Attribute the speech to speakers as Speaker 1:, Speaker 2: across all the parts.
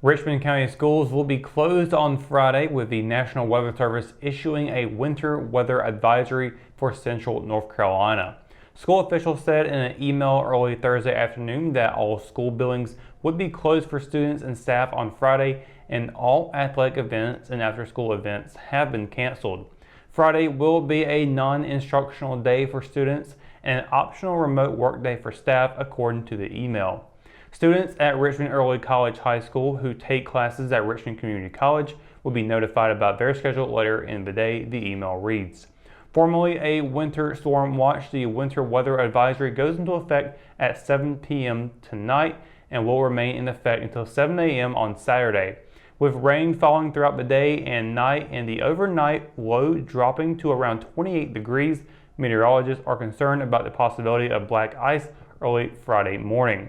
Speaker 1: Richmond County Schools will be closed on Friday with the National Weather Service issuing a winter weather advisory for central North Carolina. School officials said in an email early Thursday afternoon that all school buildings would be closed for students and staff on Friday, and all athletic events and after-school events have been canceled. Friday will be a non-instructional day for students and an optional remote work day for staff, according to the email. Students at Richmond Early College High School who take classes at Richmond Community College will be notified about their schedule later in the day, the email reads. Formerly a winter storm watch, the winter weather advisory goes into effect at 7 p.m. tonight and will remain in effect until 7 a.m. on Saturday. With rain falling throughout the day and night and the overnight low dropping to around 28 degrees, meteorologists are concerned about the possibility of black ice early Friday morning.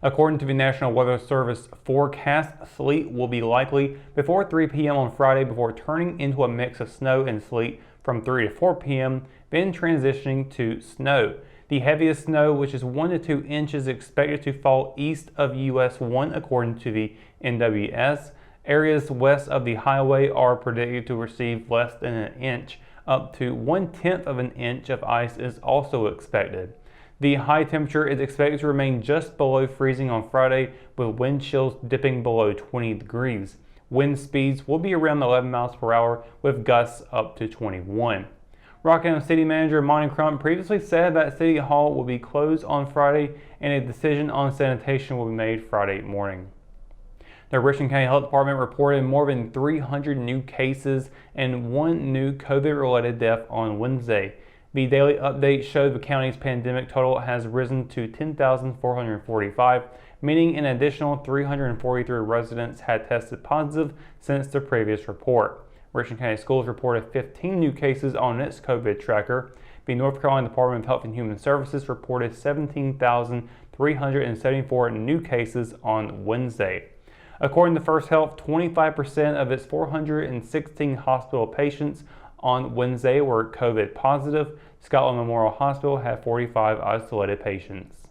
Speaker 1: According to the National Weather Service forecast, sleet will be likely before 3 p.m. on Friday before turning into a mix of snow and sleet from 3 to 4 p.m., then transitioning to snow. The heaviest snow, which is 1 to 2 inches, is expected to fall east of US 1 according to the NWS. Areas west of the highway are predicted to receive less than an inch. Up to 1/10 of an inch of ice is also expected. The high temperature is expected to remain just below freezing on Friday, with wind chills dipping below 20 degrees. Wind speeds will be around 11 miles per hour, with gusts up to 21. Rockingham City Manager Monty Crump previously said that City Hall will be closed on Friday and a decision on sanitation will be made Friday morning. The Richmond County Health Department reported more than 300 new cases and 1 new COVID-related death on Wednesday. The daily update showed the county's pandemic total has risen to 10,445, meaning an additional 343 residents had tested positive since the previous report. Richmond County Schools reported 15 new cases on its COVID tracker. The North Carolina Department of Health and Human Services reported 17,374 new cases on Wednesday. According to First Health, 25% of its 416 hospital patients on Wednesday were COVID positive. Scotland Memorial Hospital had 45 isolated patients.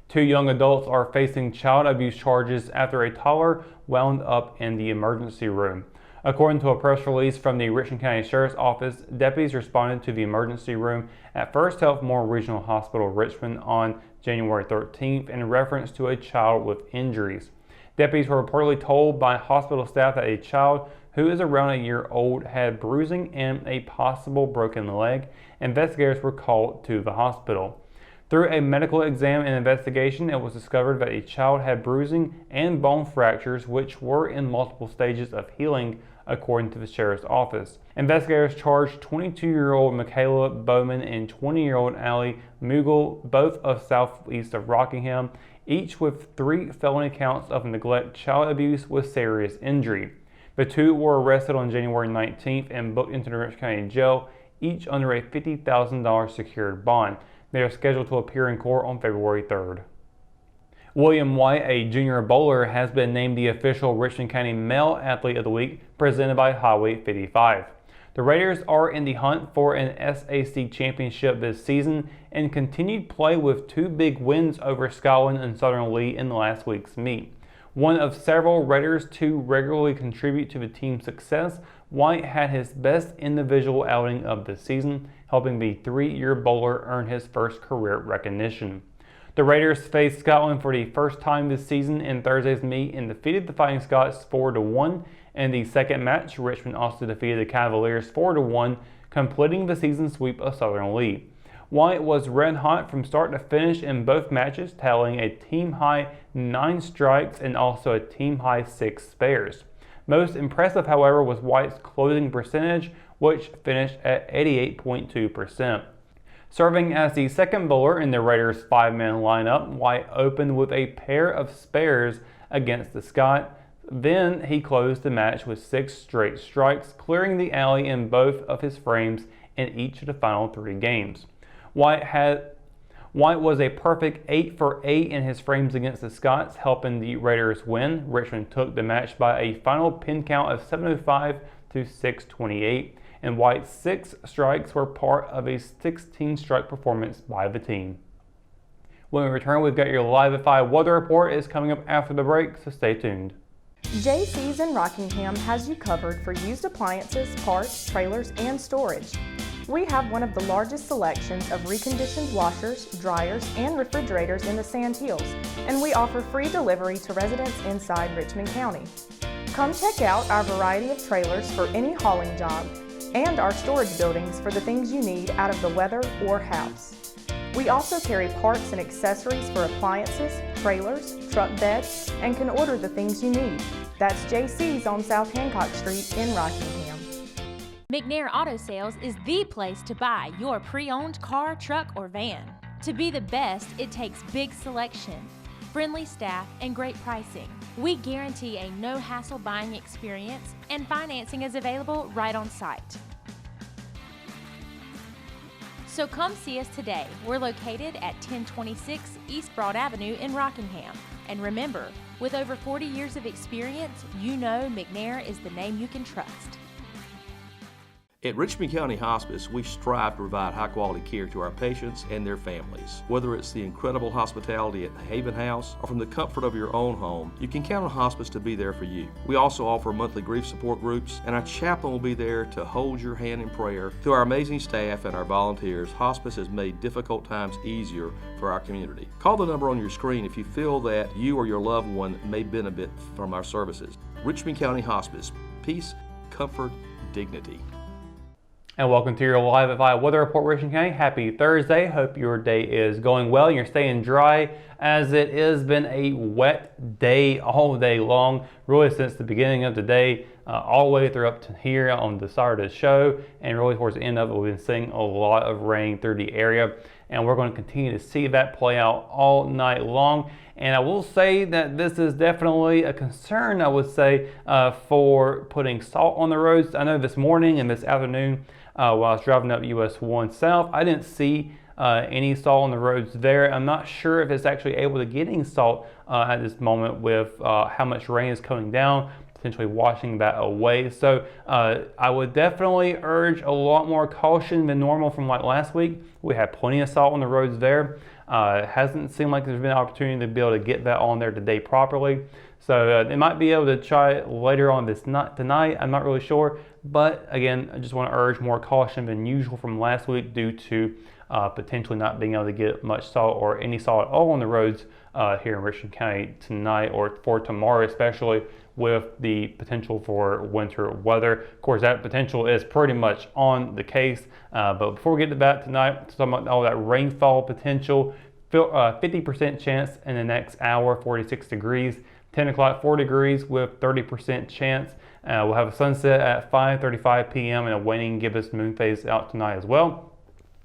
Speaker 1: 2 young adults are facing child abuse charges after a toddler wound up in the emergency room. According to a press release from the Richmond County Sheriff's Office, deputies responded to the emergency room at First Health Memorial Regional Hospital Richmond on January 13th in reference to a child with injuries. Deputies were reportedly told by hospital staff that a child who is around a year old had bruising and a possible broken leg. Investigators were called to the hospital. Through a medical exam and investigation, it was discovered that a child had bruising and bone fractures which were in multiple stages of healing, according to the Sheriff's Office. Investigators charged 22-year-old Michaela Bowman and 20-year-old Allie Mughal, both of southeast of Rockingham, each with 3 felony counts of neglect, child abuse with serious injury. The 2 were arrested on January 19th and booked into the Richmond County Jail, each under a $50,000 secured bond. They are scheduled to appear in court on February 3rd. William White, a junior bowler, has been named the official Richmond County Male Athlete of the Week, presented by Highway 55. The Raiders are in the hunt for an SAC championship this season and continued play with 2 big wins over Scotland and Southern Lee in last week's meet. One of several Raiders to regularly contribute to the team's success, White had his best individual outing of the season, helping the 3-year bowler earn his first career recognition. The Raiders faced Scotland for the first time this season in Thursday's meet and defeated the Fighting Scots 4-1. In the second match, Richmond also defeated the Cavaliers 4-1, completing the season sweep of Southern Lee. White was red hot from start to finish in both matches, tallying a team-high 9 strikes and also a team-high 6 spares. Most impressive, however, was White's closing percentage, which finished at 88.2%. Serving as the second bowler in the Raiders' 5-man lineup, White opened with a pair of spares against the Scots. Then he closed the match with 6 straight strikes, clearing the alley in both of his frames in each of the final 3 games. White was a perfect 8 for 8 in his frames against the Scots, helping the Raiders win. Richmond took the match by a final pin count of 705 to 628, and White's 6 strikes were part of a 16-strike performance by the team. When we return, we've got your Live at 5 weather report is coming up after the break, so stay tuned.
Speaker 2: JC's in Rockingham has you covered for used appliances, parts, trailers, and storage. We have one of the largest selections of reconditioned washers, dryers, and refrigerators in the Sand Hills, and we offer free delivery to residents inside Richmond County. Come check out our variety of trailers for any hauling job and our storage buildings for the things you need out of the weather or house. We also carry parts and accessories for appliances, trailers, truck beds, and can order the things you need. That's JC's on South Hancock Street in Rockingham.
Speaker 3: McNair Auto Sales is the place to buy your pre-owned car, truck, or van. To be the best, it takes big selection, friendly staff, and great pricing. We guarantee a no-hassle buying experience, and financing is available right on site. So come see us today. We're located at 1026 East Broad Avenue in Rockingham. And remember, with over 40 years of experience, you know McNair is the name you can trust.
Speaker 4: At Richmond County Hospice, we strive to provide high-quality care to our patients and their families. Whether it's the incredible hospitality at the Haven House or from the comfort of your own home, you can count on Hospice to be there for you. We also offer monthly grief support groups, and our chaplain will be there to hold your hand in prayer. Through our amazing staff and our volunteers, Hospice has made difficult times easier for our community. Call the number on your screen if you feel that you or your loved one may benefit from our services. Richmond County Hospice. Peace, comfort, dignity.
Speaker 1: And welcome to your Live at 5 Weather Report, Richmond County. Happy Thursday. Hope your day is going well and you're staying dry, as it has been a wet day all day long, really since the beginning of the day, all the way through up to here on the start of the show. And really towards the end of it, we've been seeing a lot of rain through the area. And we're going to continue to see that play out all night long. And I will say that this is definitely a concern, I would say, for putting salt on the roads. I know this morning and this afternoon, while I was driving up US 1 South, I didn't see any salt on the roads there. I'm not sure if it's actually able to get any salt at this moment with how much rain is coming down, potentially washing that away. So I would definitely urge a lot more caution than normal from like last week. We had plenty of salt on the roads there. It hasn't seemed like there's been an opportunity to be able to get that on there today properly. So they might be able to try it later on tonight. I'm not really sure. But again, I just want to urge more caution than usual from last week due to potentially not being able to get much salt or any salt at all on the roads here in Richmond County tonight or for tomorrow, especially with the potential for winter weather. Of course, that potential is pretty much on the case. But before we get to that tonight, talking about all that rainfall potential, 50% chance in the next hour, 46 degrees. 10 o'clock, 4 degrees with 30% chance. We'll have a sunset at 5:35 p.m. and a waning gibbous moon phase out tonight as well.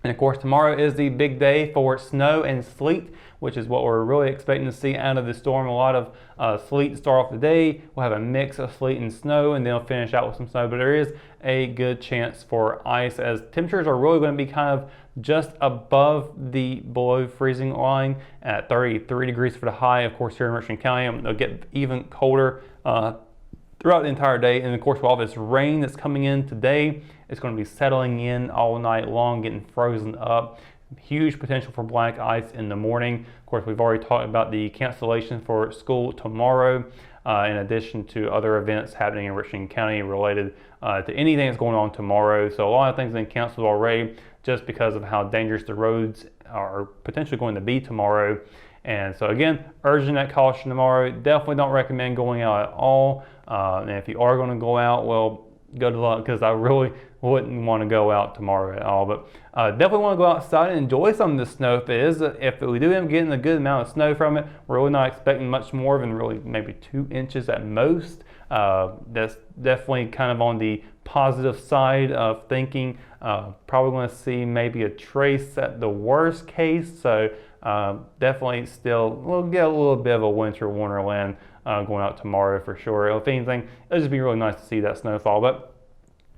Speaker 1: And of course, tomorrow is the big day for snow and sleet, which is what we're really expecting to see out of the storm. A lot of sleet to start off the day. We'll have a mix of sleet and snow, and then we'll finish out with some snow. But there is a good chance for ice, as temperatures are really going to be kind of just above the below freezing line at 33 degrees for the high. Of course, here in Richmond County, it'll get even colder throughout the entire day. And of course, with all this rain that's coming in today, it's going to be settling in all night long, getting frozen up. Huge potential for black ice in the morning. Of course, we've already talked about the cancellation for school tomorrow, in addition to other events happening in Richmond County related to anything that's going on tomorrow. So a lot of things have been canceled already just because of how dangerous the roads are potentially going to be tomorrow. And so again, urging that caution tomorrow. Definitely don't recommend going out at all. And if you are going to go out, well, good luck, because I really wouldn't want to go out tomorrow at all. But definitely want to go outside and enjoy some of the snow if we do end up getting a good amount of snow from it. We're really not expecting much more than really maybe 2 inches at most. That's definitely kind of on the positive side of thinking. Probably going to see maybe a trace at the worst case. So definitely still we'll get a little bit of a winter wonderland going out tomorrow for sure. If anything, it'll just be really nice to see that snowfall. But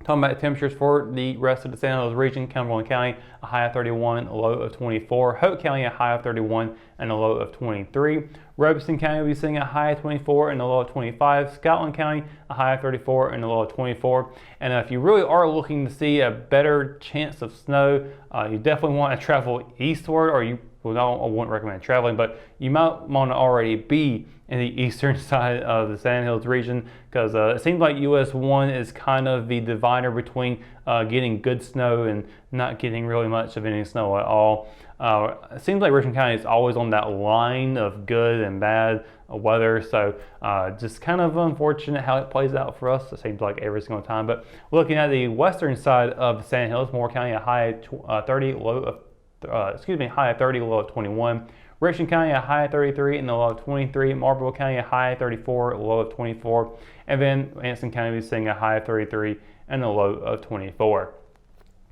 Speaker 1: talking about temperatures for the rest of the San Jose region, Cumberland County, a high of 31, a low of 24. Hope County, a high of 31 and a low of 23. Robeson County will be seeing a high of 24 and a low of 25. Scotland County, a high of 34 and a low of 24. And if you really are looking to see a better chance of snow, you definitely want to travel eastward, or you well, I wouldn't recommend traveling, but you might want to already be in the eastern side of the Sand Hills region, because it seems like US 1 is kind of the divider between getting good snow and not getting really much of any snow at all. It seems like Richmond County is always on that line of good and bad weather, so just kind of unfortunate how it plays out for us. It seems like every single time. But looking at the western side of the Sand Hills, Moore County a high of 30, high of 30, low of 21. Richmond County a high of 33 and a low of 23. Marlboro County a high of 34, low of 24. And then Anson County is seeing a high of 33 and a low of 24.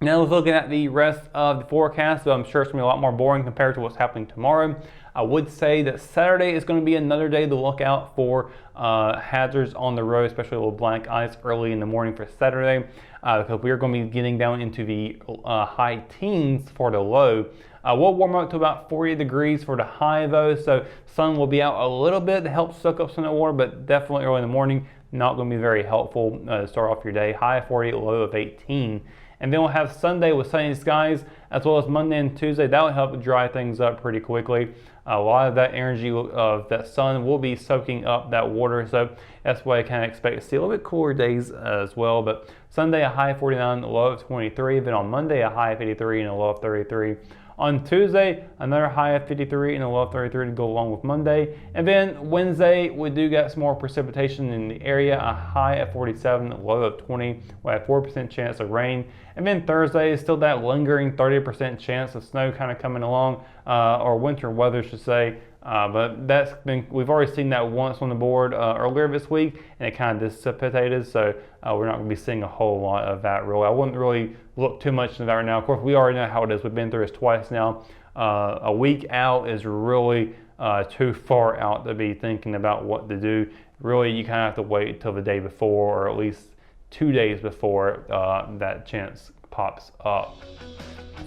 Speaker 1: Now let's look at the rest of the forecast. So I'm sure it's going to be a lot more boring compared to what's happening tomorrow. I would say that Saturday is going to be another day to look out for hazards on the road, especially a little black ice early in the morning for Saturday, because we are going to be getting down into the high teens for the low. We'll warm up to about 40 degrees for the high though, so sun will be out a little bit to help soak up some of that water, but definitely early in the morning, not going to be very helpful to start off your day. High of 40, low of 18. And then we'll have Sunday with sunny skies, as well as Monday and Tuesday. That will help dry things up pretty quickly. A lot of that energy of that sun will be soaking up that water, so that's why I kind of expect to see a little bit cooler days as well. But Sunday a high of 49, a low of 23. Then on Monday a high of 53 and a low of 33. On Tuesday, another high of 53 and a low of 33 to go along with Monday. And then Wednesday, we do get some more precipitation in the area, a high of 47, a low of 20. We have 4% chance of rain. And then Thursday is still that lingering 30% chance of snow kind of coming along, or winter weather, should say. But we've already seen that once on the board earlier this week, and it kind of dissipated, so we're not going to be seeing a whole lot of that really. I wouldn't really look too much into that right now. Of course, we already know how it is. We've been through this twice now. A week out is really too far out to be thinking about what to do. Really, you kind of have to wait until the day before, or at least 2 days before that chance pops up.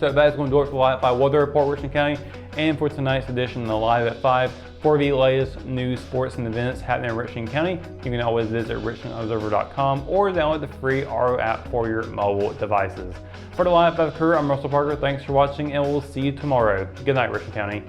Speaker 1: So that is going to do it for the Live at 5 weather report, Richmond County, and for tonight's edition of the Live at 5. For the latest news, sports, and events happening in Richmond County, you can always visit richmondobserver.com or download the free RO app for your mobile devices. For the Live at 5 crew, I'm Russell Parker. Thanks for watching, and we'll see you tomorrow. Good night, Richmond County.